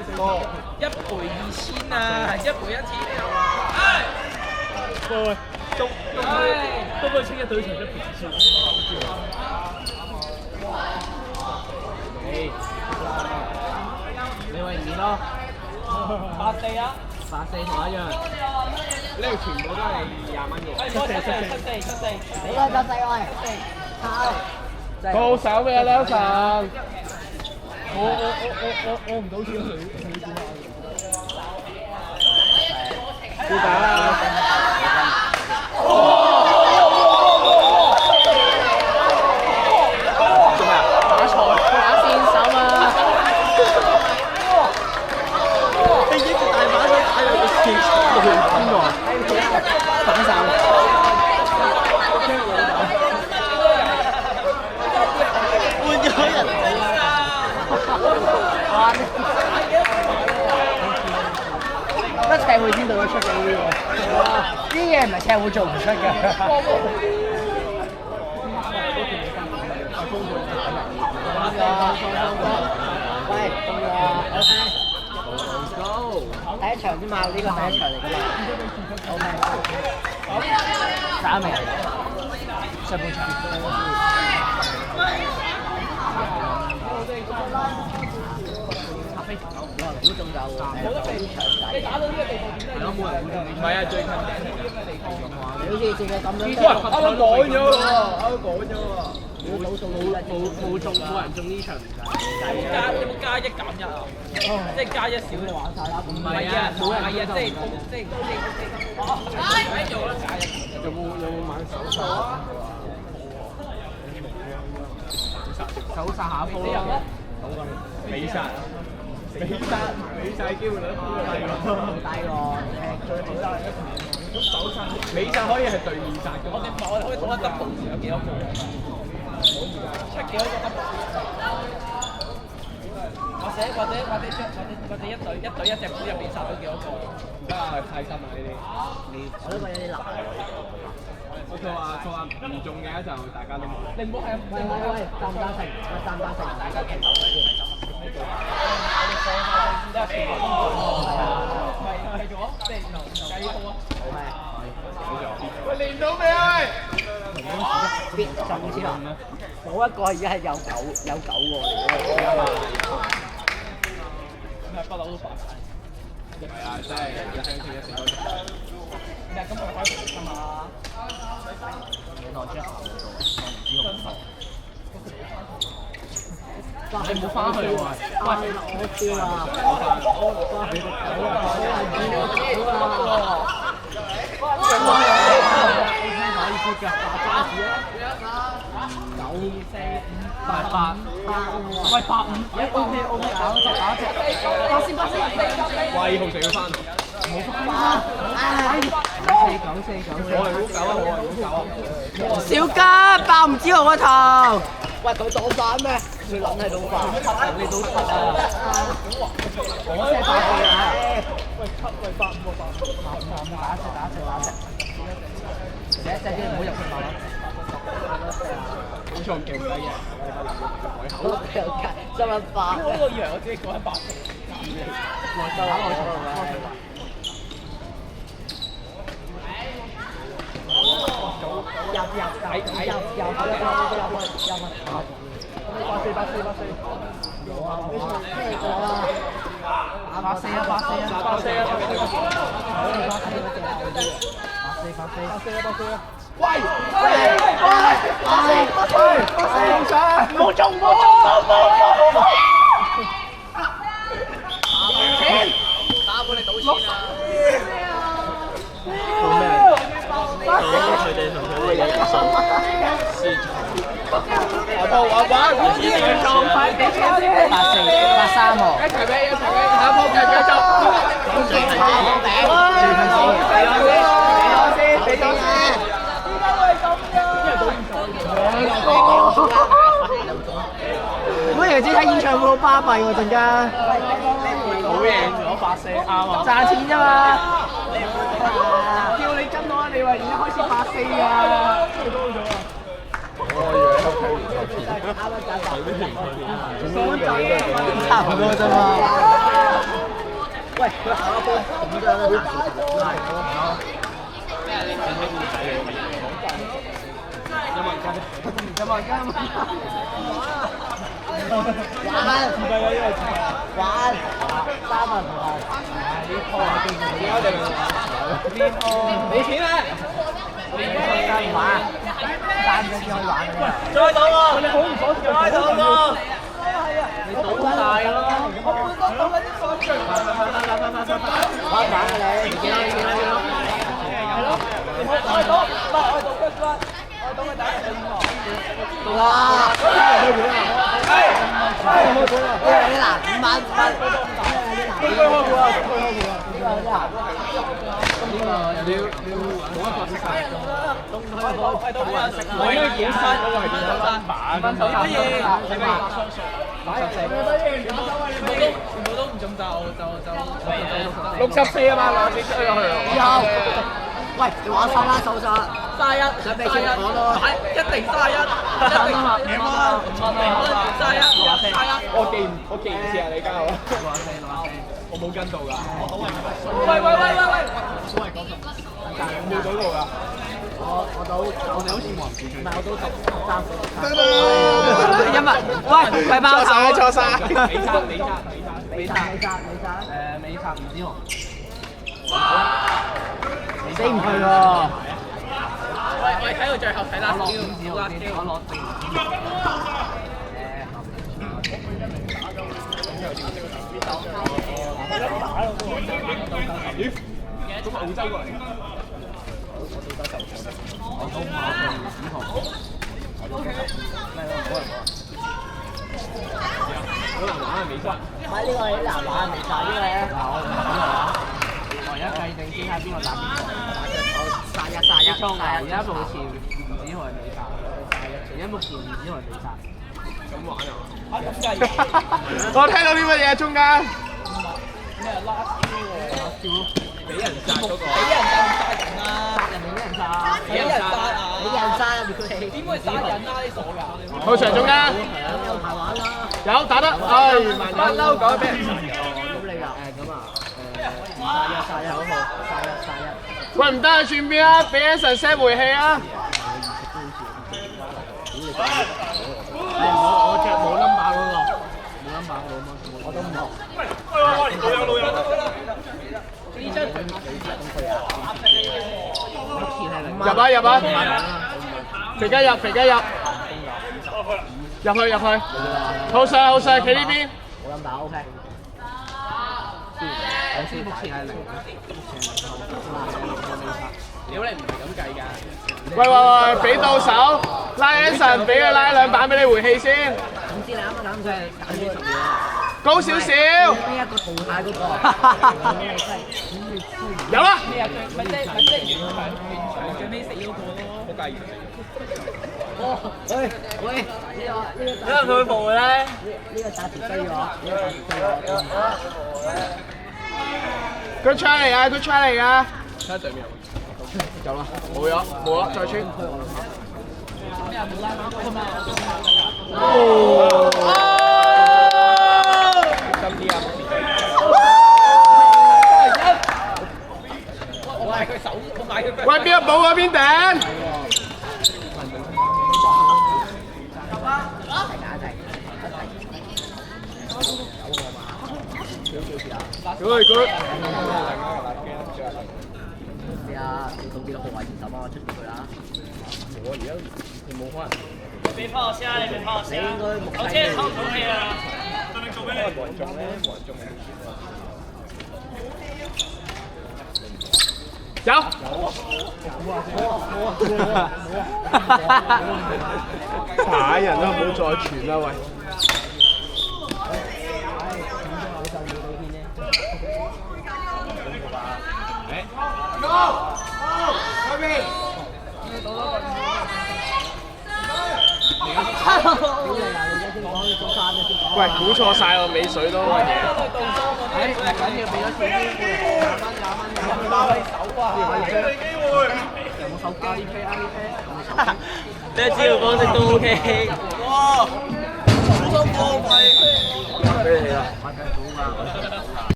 1賠2000啊，1賠1000。喂，都可以清一隊場1賠2000。你為2咯，84啊，84同我一樣。呢度全部都係20蚊嘅。74。你個就細愛。高手嘅兩神。我唔賭錢佢要打啦！做咩啊？打賽打線手啊！你已經大把都打入去邊個？反手。換咗人哋啊！乜赤會邊度都出嘅呢啲嘢唔係赤會做唔出嘅。喂，第一場啫嘛，呢個第一場嚟㗎嘛。打未？上半場。估中就你打到呢個地步點咧？冇人估中你。唔係啊，最近你好似淨係咁樣。喂，啱啱改咗喎，冇中，冇人中呢場唔計。有冇加1減1啊？即係加1少就玩晒啦。唔係啊，冇人係啊，即係喺做啦，加1。有冇買手手啊？手殺下鋪咯。美殺機會率好低喎。低喎，最好啦。手殺美殺可以係對面殺嘅。我哋可以講下double有幾多個？出幾多個double？或者一隊一隻股入邊殺到幾多個？太深啦呢啲。我都覺得有啲難。佢話唔中嘅就大家都冇。你唔好係喂，贊唔贊成？贊唔贊成？大家傾下先。係咗，即係計數啊！喂，練到未啊？必中先啊！冇一個而家係有9個嚟係不嬲都白晒。係啊，真係一張票1成多場。你係今日開盤㗎嘛？你唔好翻去喎！喂，我知啦。喂，85，打隻，哇！2號成要翻啊！小家爆唔知我個頭。喂，佢倒飯咩？佢諗係倒飯。你都出啊！我先快啲啊！第一隻先唔好入去打啦。好似我記唔低嘅。真係爆。我以為我自己講100。83喎。一齊俾，下鋪繼續。我以為知睇演唱會好巴閉喎陣間。好嘢，攞84啱啊！賺錢啫嘛。叫你跟我啊！你話而家開始84啊！差唔多啫嘛。俾錢啊！再賭喎！你好唔爽？再賭喎！你賭晒咯！玩啊你！你見啦！係咯，你好，我賭，唔係我賭腳骨，我賭佢打入去五號。哇！你嗱5萬，中區開股啊！中區開股啊！我應該檢測嗰個係點樣版？乜嘢？全部都唔中就64啊嘛，你追落去啊！有。喂，你玩收啦，收晒。31，想俾錢我咯。一定31，一定31，我記唔切啊，你交我。我冇跟到㗎。喂！冇賭到㗎。我哋好似冇人唔係我都13。因為喂，佢爆頭錯晒。美殺美插唔知喎。死唔去喎！喂，我哋睇到最後睇啦，落標，我落定。咦？咁澳洲過嚟？好難玩啊！美國。唔係呢個難玩，美殺呢個咧。我而家計定先睇邊個打邊個。31，而家目前唔止係美殺，而家目前唔止係美殺。咁玩啊！咁計。我聽到啲乜嘢中間？咩last kill 喎？俾人殺嗰個。俾人就唔殺人啦！俾人殺啊！點會殺人啦？你傻㗎？去場中間。有打得，唉，慢嬲講俾人。喂，唔得啊，轉邊啊，俾 Anson set 回氣啊！我着冇 number 嗰個，冇 number 我都唔學。喂，老友。入啊！肥雞入。入去。好勢，企呢邊。冇 number OK。目前係0。屌你唔係咁計㗎！喂，俾到手，拉 Anson， 俾佢拉2板俾你回氣先。總之你啱啱揀佢係揀啲重要。高少少。呢一個淘汰嗰個。有啦。咩啊？咪即係完場最尾死嗰個咯。好介意死。喂，呢個因為佢會報咧。呢個打條飛咗，Good try 嚟㗎，睇下對面有啦，冇咗，再穿。心啲啊！我買佢手，我買佢。喂，邊個補啊？邊頂？Good。試下你到幾多號位前手幫我出咗佢啦。我而家冇可能。你俾拋我先啊！你俾拋我先啊！你應該木我車抽唔到氣啊！冇人中咧，有。打人啦，唔好再傳啦，喂。喂，估錯晒喎，尾水都乜嘢？緊要俾咗錢先，20蚊，包你手啊！有冇手機 ？Alipay。咩支付方式都 OK。哇！好多貨幣。俾你啦。